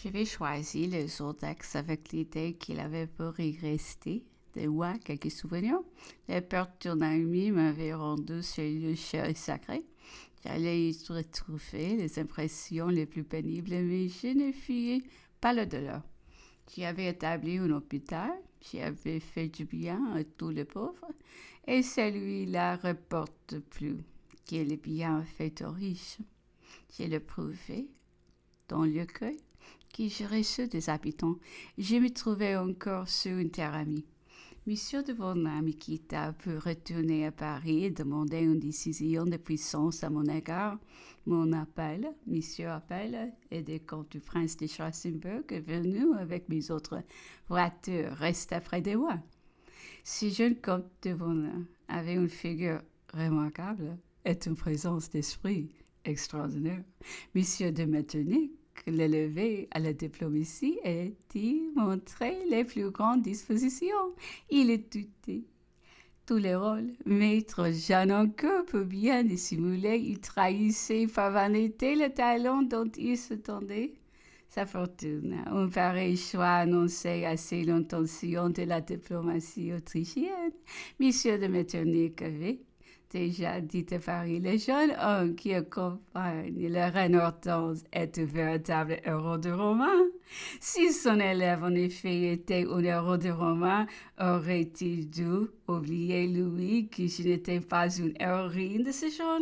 J'avais choisi le Zordax avec l'idée qu'il avait pour y rester. De moi, quelques souvenirs. Les pertes nuit m'avaient rendu ce lieu cher et sacré. J'allais y retrouver les impressions les plus pénibles, mais je ne fuyais pas le-delà. J'y avais établi un hôpital, j'y avais fait du bien à tous les pauvres, et celui-là reporte plus que le bien fait aux riches. Je le prouvais dans le cueil qui gérait ceux des habitants. Je me trouvais encore sur une terre amie. Monsieur de Vaudin me quitta pour retourner à Paris et demander une décision de puissance à mon égard. Mon appel, Monsieur Appel, et des comtes du prince de Schwarzenberg est venu avec mes autres voitures, resta près de moi. Ce jeune comte de Vaudin avait une figure remarquable et une présence d'esprit extraordinaire. Monsieur de Metternich l'élevé à la diplomatie et y montrait les plus grandes dispositions. Il étudiait tous les rôles. Maître Jean encore pour bien dissimuler, il trahissait par vanité le talent dont il se tendait. Sa fortune, un pareil choix annonçait assez l'intention de la diplomatie autrichienne. Monsieur de Metternich avait déjà dit à Paris, le jeune homme qui accompagne la reine Hortense est un véritable héros de roman. Si son élève, en effet, était un héros de roman, aurait-il dû oublier, Louis, que je n'étais pas une héroïne de ce genre?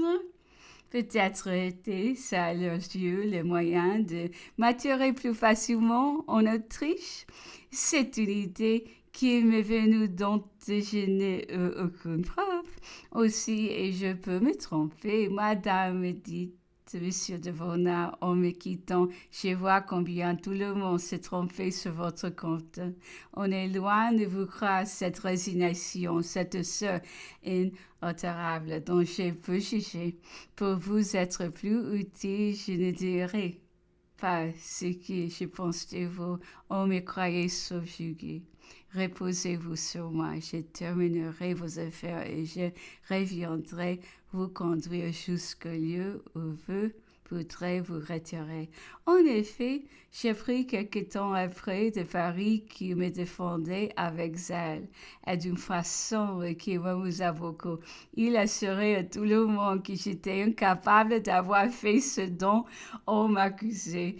Peut-être était-ce à leurs yeux le moyen de maturer plus facilement en Autriche. C'est une idée qui m'est venue dont je n'ai aucune preuve. Aussi, et je peux me tromper, madame me dit Monsieur de Vaudin, en me quittant, je vois combien tout le monde s'est trompé sur votre compte. On est loin de vous croire cette résignation, cette sœur inaltérable dont je peux juger. Pour vous être plus utile, je ne dirai pas ce que je pense de vous. On me croyait subjugué. Reposez-vous sur moi, je terminerai vos affaires et je reviendrai vous conduire jusqu'au lieu où vous voudrez vous retirer. En effet, j'ai pris quelque temps après de Paris qui me défendait avec zèle et d'une façon qui m'amusa beaucoup. Il assurait à tout le monde que j'étais incapable d'avoir fait ce dont on m'accusait,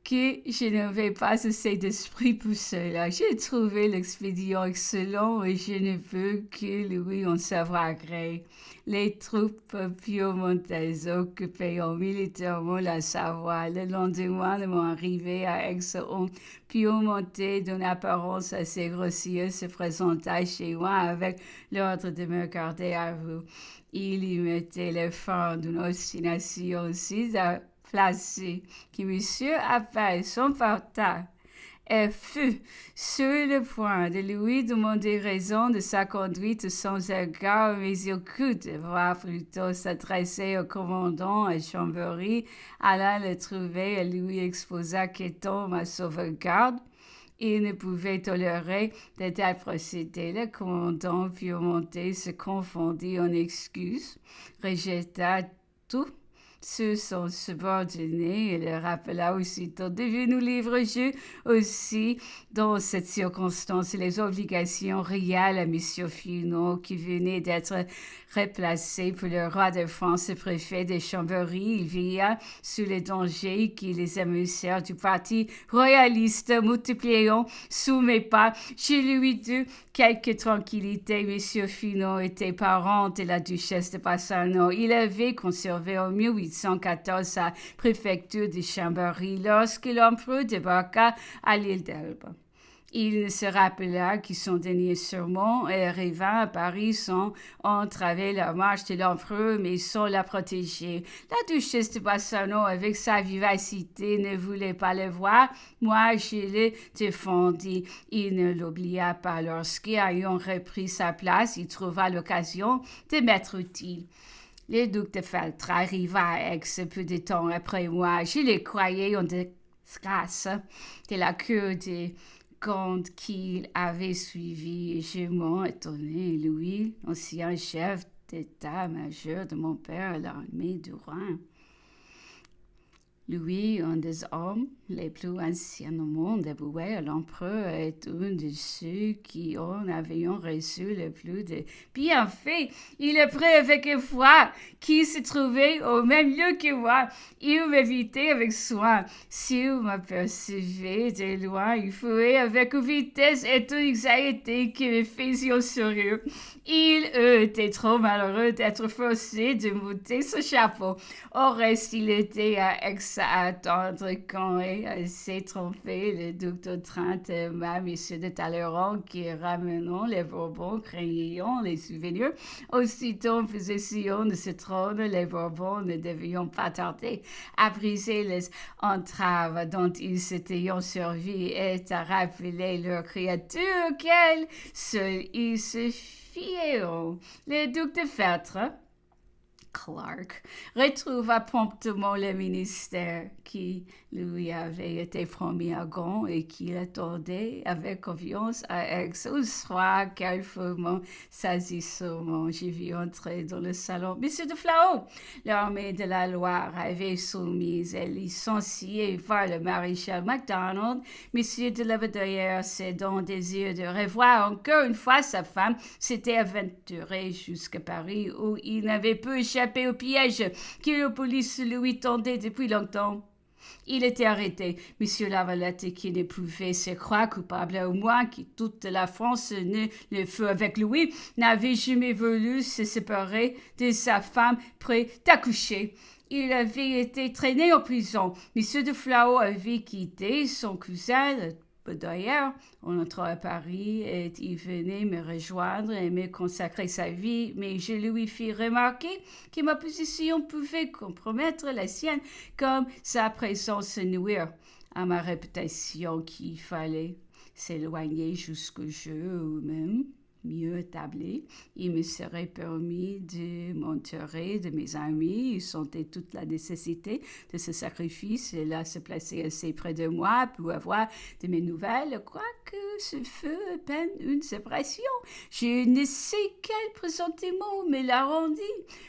que je n'avais pas assez d'esprit pour cela. J'ai trouvé l'expédient excellent et je ne peux que lui en savoir gré. Les troupes piémontaises occupant militairement la Savoie le lendemain de mon arrivée à Aix, un piémontais d'une apparence assez grossière se présenta chez moi avec l'ordre de me garder à vous. Il y mettait le fin d'une obstination aussi placé que Monsieur Appel s'emporta et fut sur le point de lui demander raison de sa conduite sans égard, mais il crut devoir plutôt s'adresser au commandant à Chambéry, alla le trouver et lui exposa qu'étant ma sauvegarde, il ne pouvait tolérer de tels procédés. Le commandant piémontais se confondit en excuses, rejeta tout sur son subordonné et le rappela aussitôt. Devenu livre-jeu aussi, dans cette circonstance, les obligations réelles à M. Finot, qui venait d'être replacé pour le roi de France et préfet de Chambéry. Il veilla sur les dangers que les émissaires du parti royaliste multipliant sous mes pas. Je lui dis quelque tranquillité. M. Finot était parent de la duchesse de Bassano. Il avait conservé en 1814 sa préfecture de Chambéry lorsque l'empereur débarqua à l'île d'Elbe. Il se rappela que son dernier sermon arriva à Paris sans entraver la marche de l'empereur, mais sans la protéger. La duchesse de Bassano, avec sa vivacité, ne voulait pas le voir. Moi, je le défendis. Il ne l'oublia pas. Lorsqu'ayant repris sa place, il trouva l'occasion de m'être utile. Le duc de Feltre arriva à Aix peu de temps après moi. Je le croyais en disgrâce de la cour des compte qu'il avait suivi. Je m'en étonnais, Louis, ancien chef d'état-major de mon père à l'armée du Rhin. Lui, un des hommes les plus anciens au monde, avouait à l'empereur être un de ceux qui en avaient reçu le plus de bienfaits. Il est prêt avec foi qui se trouvait au même lieu que moi. Il m'évitait avec soin. S'il m'apercevait de loin, il fouait avec vitesse et toute anxiété qui me faisait sérieux. Il eût été trop malheureux d'être forcé de monter ce chapeau. Au reste, il était à attendre quand il s'est trompé le duc d'Otrante, même monsieur de Talleyrand, qui ramenant les Bourbons, craignant les souvenirs. Aussitôt en possession de ce trône, les Bourbons ne devions pas tarder à briser les entraves dont ils s'étaient servis et à rappeler leur créature auxquelles seuls ils se fiaient. Le duc de Fertre, Clark, retrouva promptement le ministère qui lui avait été promis à Gand et qui attendait avec confiance à Aix. Au soir, quel fut mon saisissement! J'ai vu entrer dans le salon Monsieur de Flahault. L'armée de la Loire avait soumis et licencié par le maréchal MacDonald. Monsieur de Lavardeur, cédant désir de revoir encore une fois sa femme, s'était aventuré jusqu'à Paris où il n'avait pu échapper au piège que la police lui tendait depuis longtemps. Il était arrêté. Monsieur Lavalette, qui ne pouvait se croire coupable, au moins que toute la France ne le fut avec lui, n'avait jamais voulu se séparer de sa femme près d'accoucher. Il avait été traîné en prison. Monsieur de Flahault avait quitté son cousin, d'ailleurs, on entra à Paris et il venait me rejoindre et me consacrer sa vie, mais je lui fis remarquer que ma position pouvait compromettre la sienne, comme sa présence nuire à ma réputation, qu'il fallait s'éloigner jusqu'au jeu ou même mieux établi. Il me serait permis de m'entourer de mes amis. Ils sentaient toute la nécessité de ce sacrifice et là se placer assez près de moi pour avoir de mes nouvelles. Quoique ce fut à peine une séparation, je ne sais quel pressentiment me l'a rendu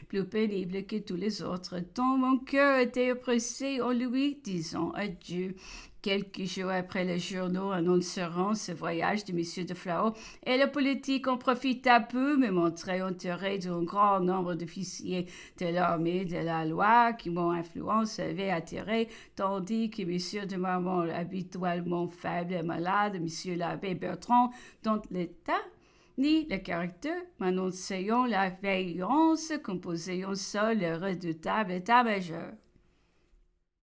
plus pénible que tous les autres, tant mon cœur était oppressé en lui disant adieu. Quelques jours après, les journaux annonceront ce voyage de M. de Flahault et le politique en profita peu, me montrer entouré d'un grand nombre d'officiers de l'armée de la Loire qui mon influence avait attiré, tandis que M. de Marmont, habituellement faible et malade, M. l'abbé Bertrand, dont l'état ni le caractère m'annonçaient la veillance composait seul le redoutable état-major.